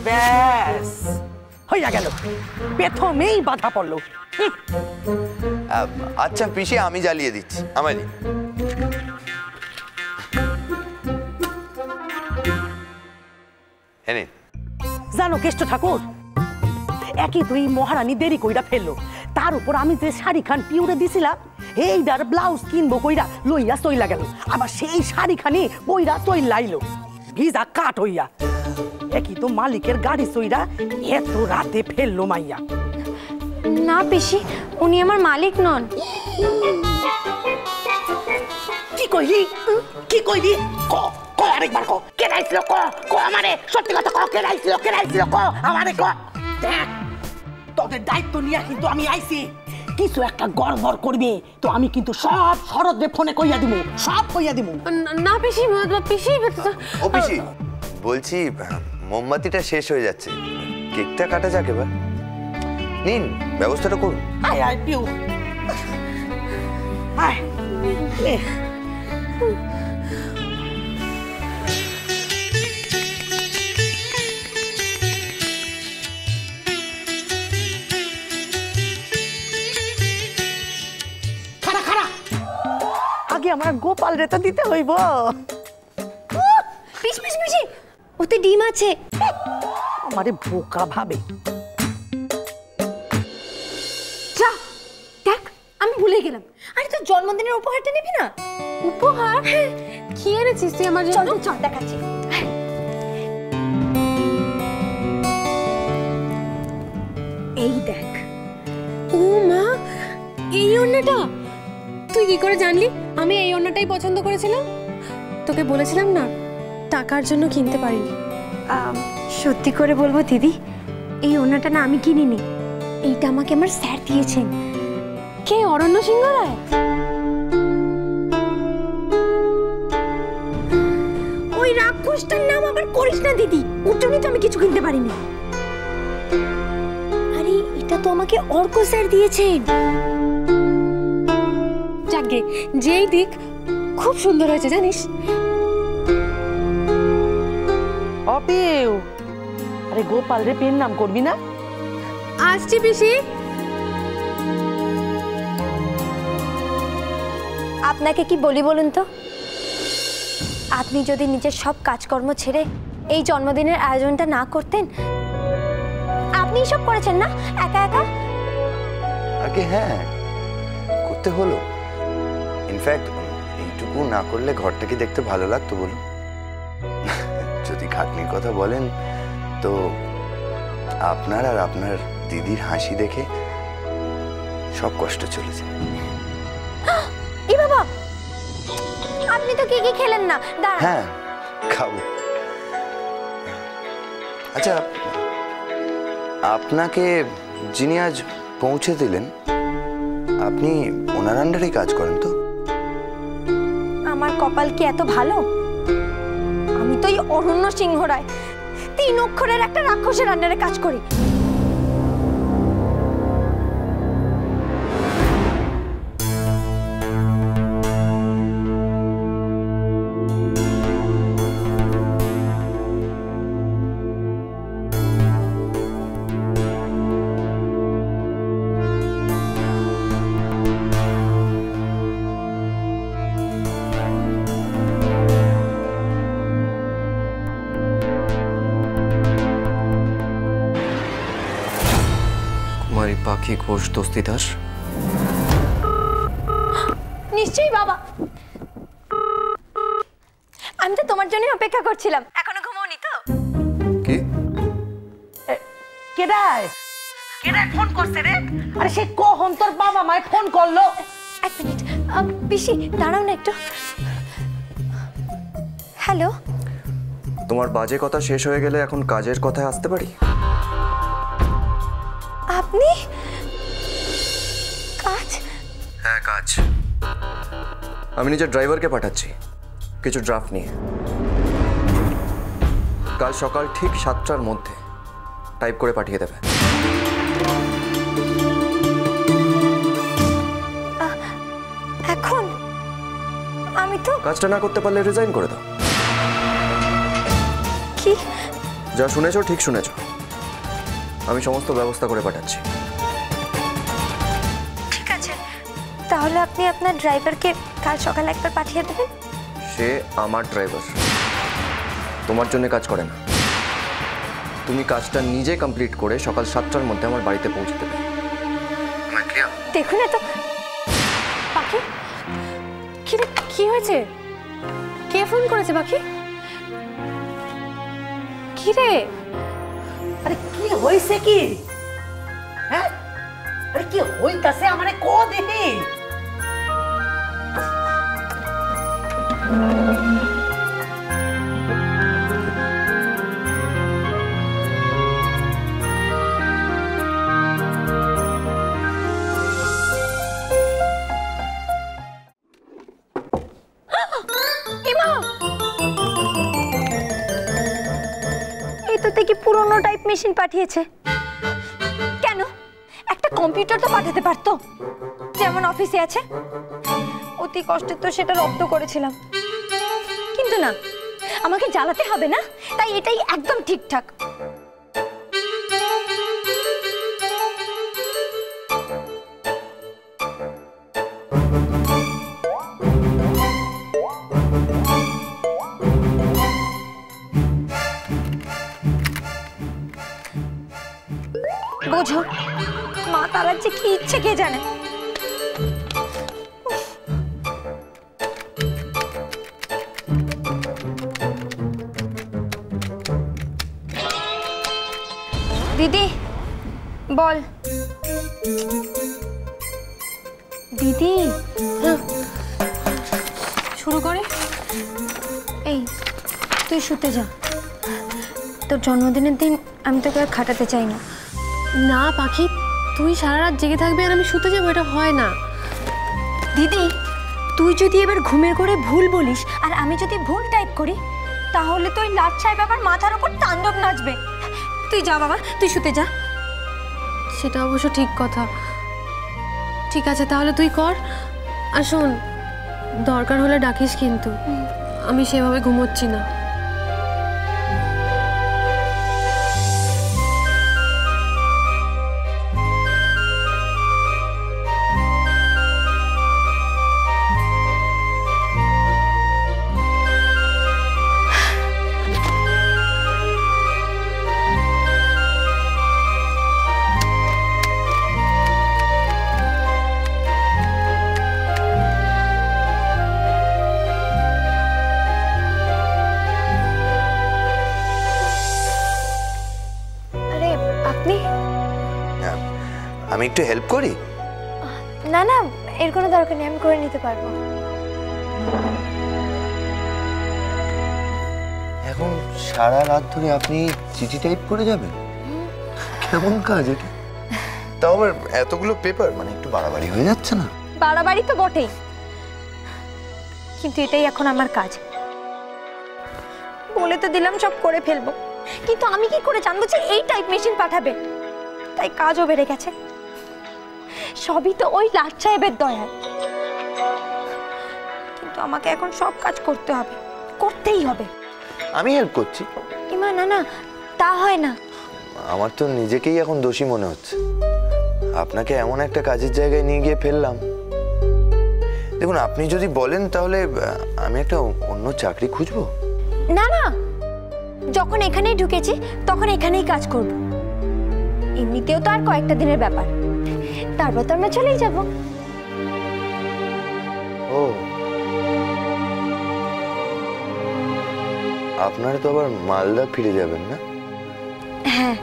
ব্যাস হইয়া গেল, প্রথমেই বাধা পড়লো। আচ্ছা পিসি, আমি জ্বালিয়ে দিচ্ছি, আমায় দিন। জানো কেষ্ট ঠাকুর, একই তো এই মহারানী দেরি কইরা ফেললো, তার উপর আমি যে শাড়ি খান পিউরে দিছিলাম এইটার ব্লাউজ কিনবো কইরা লইয়া চইলা গেল, আবার সেই শাড়ি খানি বইরা চইলাইলো ভিজা কাট হইয়া। একই তো মালিকের গাড়ি চইরা এত রাতে ফেললো মাইয়া। না পিসি, উনি আমার মালিক নন। কি কইলি? কি কইলি? ক ক আরেকবার ক। কে রাইছিল? ক ক আমারে সত্যি কথা ক। কে রাইছিল? কে রাইছিল? ক আমারে ক। দেখ, তোদের দায়িত্ব নিয়ে কিন্তু আমি আইছি। কিছু একটা গড়বড় করবি তো আমি কিন্তু সব শরৎরে ফোনে কইয়া দিমু, সব কইয়া দিমু। না পিসি, পিসি ও পিসি, বলছি মোমবাতিটা শেষ হয়ে যাচ্ছে, কেকটা কাটা যাক এবার। নিন, ব্যবস্থাটা করুন। আয় আয় পিউ, আয় নে। খাড়া খাড়া, আগে আমার গোপাল রে তো দিতে হইব। পিসি পিসি পিসি, ওতে ডিম আছে। আমারে বোকা ভাবে। যা দেখ, আমি ভুলে গেলাম। আরে তোর জন্মদিনের উপহারটা নিবি না? উপহার? কি এনেছিস তুই আমার জন্য? চল চল দেখাচ্ছি। এই দেখ। ও মা, এই ওড়নাটা তুই কি করে জানলি আমি এই ওড়নাটাই পছন্দ করেছিলাম? তোকে বলেছিলাম না, টাকার জন্য কিনতে পারিনি। সত্যি করে বলবো দিদি, এই ওড়নাটা না আমি কিনিনি, এইটা আমাকে আমার স্যার দিয়েছেন। কে? অরণ্য সিংহ রায়। ওই রাক্ষসটার নাম আবার করিস না দিদি, ওর জন্যই তো আমি কিছু কিনতে পারিনি। আরে এটা তো আমাকে অর্ক স্যার দিয়েছেন। যাকে যেই দিক খুব সুন্দর হয়েছে জানিস। অপিউ, আরে গোপাল রে পেন নাম করবি না? আসছি পিসি। আপনাকে কি বলি বলুন তো, আপনি যদি নিজের সব কাজকর্ম ছেড়ে এই জন্মদিনের আয়োজনটা না করতেন। আপনি সব করেছেন না একা একা? আগে হ্যাঁ, করতে হলো। ইনফ্যাক্ট এইটুকু না করলে ঘরটা কি দেখতে ভালো লাগতো বলুন? যদি খাটনির কথা বলেন তো আপনার আর আপনার দিদির হাসি দেখে সব কষ্ট চলে যায়। এ বাবা, আপনি তো কি কি খেলেন না? হ্যাঁ খাবো। আচ্ছা, আপনাকে যিনি আজ পৌঁছে দিলেন, আপনি ওনার আন্ডারেই কাজ করেন তো? আমার কপাল কি এত ভালো? আমি তো এই অরণ্য সিংহ রায় 3 অক্ষরের একটা রাক্ষসের আন্ডারে কাজ করি। পাখি ঘোষ দস্তিদার। নিশ্চয়ই বাবা, আমি তো তোমার জন্য অপেক্ষা করছিলাম। এখনো ঘুমোওনি তো? কি কেডায় কেডায় ফোন করছে রে? আরে সে কখন তোর বাবা মায় ফোন করলো? এক মিনিট পিসি, দাঁড়াও না একটু। হ্যালো। তোমার বাজে কথা শেষ হয়ে গেলে এখন কাজের কথায় আসতে পারি? আপনি কাজ? হ্যাঁ কাজ। আমি নিজের ড্রাইভারকে পাঠাচ্ছি কিছু ড্রাফট নিয়ে। কাল সকাল ঠিক 7টার মধ্যে টাইপ করে পাঠিয়ে দেবে। এখন আমি তো কাজটা না করতে পারলে রিজাইন করে দাও। কি? যা শুনেছো ঠিক শুনেছো, আমি সমস্ত ব্যবস্থা করে পাঠাচ্ছি। ঠিক আছে, তাহলে আপনি আপনার ড্রাইভারকে কাল সকালে একবার পাঠিয়ে দেবেন। সে আমার ড্রাইভার, তোমার জন্য কাজ করে না। তুমি কাজটা নিজে কমপ্লিট করে সকাল 7টার মধ্যে আমার বাড়িতে পৌঁছে দেবে। দেখুন তো পাখি, কি হয়েছে? কে ফোন করেছে পাখি? কি রে? আরে কি হইছে কি? হ্যাঁ, আরে কি হইতাছে আমারে কো দেখি। কি পুরনো টাইপ মেশিন পাঠিয়েছে কেন? একটা কম্পিউটার তো পাঠাতে পারতো, যেমন অফিসে আছে। অতি কষ্টে তো সেটা রপ্ত করেছিলাম, কিন্তু না, আমাকে জ্বালাতে হবে না, তাই এটাই একদম ঠিকঠাক। বোঝো, মা তারার যে কি ইচ্ছে কে জানে। দিদি বল। দিদি শুরু করে। এই তুই শুতে যা, তোর জন্মদিনের দিন আমি তোকে আর খাটাতে চাই না। না পাখি, তুই সারা রাত জেগে থাকবি আর আমি শুতে যাবো, এটা হয় না। দিদি, তুই যদি এবার ঘুমের করে ভুল বলিস আর আমি যদি ভুল টাইপ করি, তাহলে তো ওই লাট সাহেব আবার মাথার উপর তাণ্ডব নাচবে। তুই যা বাবা, তুই শুতে যা। সেটা অবশ্য ঠিক কথা। ঠিক আছে, তাহলে তুই কর। আর শোন, দরকার হলে ডাকিস, কিন্তু আমি সেভাবে ঘুমোচ্ছি না। আমি একটু হেল্প করি? না না, এর কোনো দরকার নেই, আমি করে নিতে পারবো। এখন সারা রাত ধরে আপনি চিঠি টাইপ করে যাবেন? কেমন কাজ এটা? তাও আবার এতগুলো পেপার, মানে একটু বাড়াবাড়ি হয়ে যাচ্ছে না? বাড়াবাড়ি তো বটেই, কিন্তু এটাই এখন আমার কাজ। বলে তো দিলাম সব করে ফেলবো, কিন্তু আমি কি করে জানবো যে এই টাইপ মেশিন পাঠাবে? তাই কাজও বেড়ে গেছে। সবই তো ওই লাট সাহেবের দয়ায়। কিন্তু আমাকে এখন সব কাজ করতে হবে, করতেই হবে। আমি হেল্প করছি। ইমা না না, তা হয় না। আমার তো নিজেকেই এখন দোষী মনে হচ্ছে। আপনাকে এমন একটা কাজের জায়গায় নিয়ে গিয়ে ফেললাম। দেখুন, আপনি যদি বলেন তাহলে আমি একটা অন্য চাকরি খুঁজবো। না না, যখন এখানেই ঢুকেছি তখন এখানেই কাজ করব। এমনিতেও তো আর কয়েকটা দিনের ব্যাপার, তারপর তো আমরা চলেই যাব। ও, আপনারা তো আবার মালদা ফিরে যাবেন না? হ্যাঁ।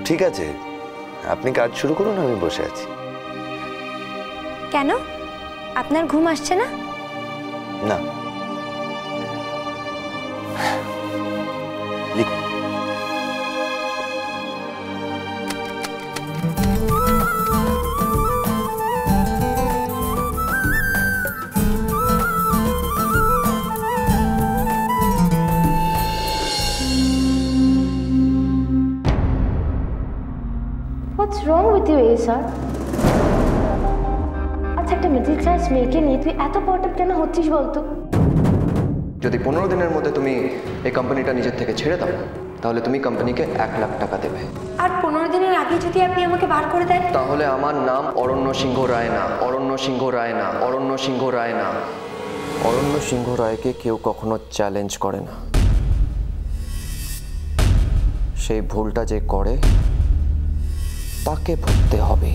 ঠিক আছে, আপনি কাজ শুরু করুন, আমি বসে আছি। কেন, আপনার ঘুম আসছে না? না। লিখুন। What's wrong with you, Asa? আচ্ছা, একটা মিডল ক্লাস মেয়েকে নিয়ে তুই এত পটপ কেন হচ্ছিস বলতো? যদি 15 দিনের মধ্যে তুমি এই কোম্পানিটা নিজের থেকে ছেড়ে দাও তাহলে তুমি কোম্পানিকে 1 লাখ টাকা দেবে। আর 15 দিনের আগে যদি আপনি আমাকে বার করে দেন? তাহলে আমার নাম অরণ্য সিংহ রায় না, অরণ্য সিংহ রায় না, অরণ্য সিংহ রায় না। অরণ্য সিংহ রায়কে কেউ কখনো চ্যালেঞ্জ করে না। সেই ভুলটা যে করে তাকে ভুগতে হবে।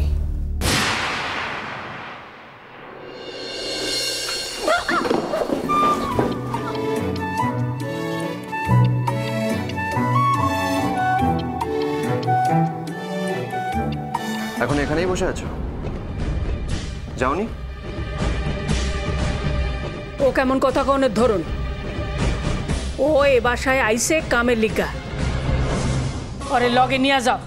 এখন এখানেই বসে আছো, যাওনি? ও কেমন কথা কনের ধরুন? ও এ বাসায় আইসে কামের লিগা, ওরে লগে নিয়ে যাও।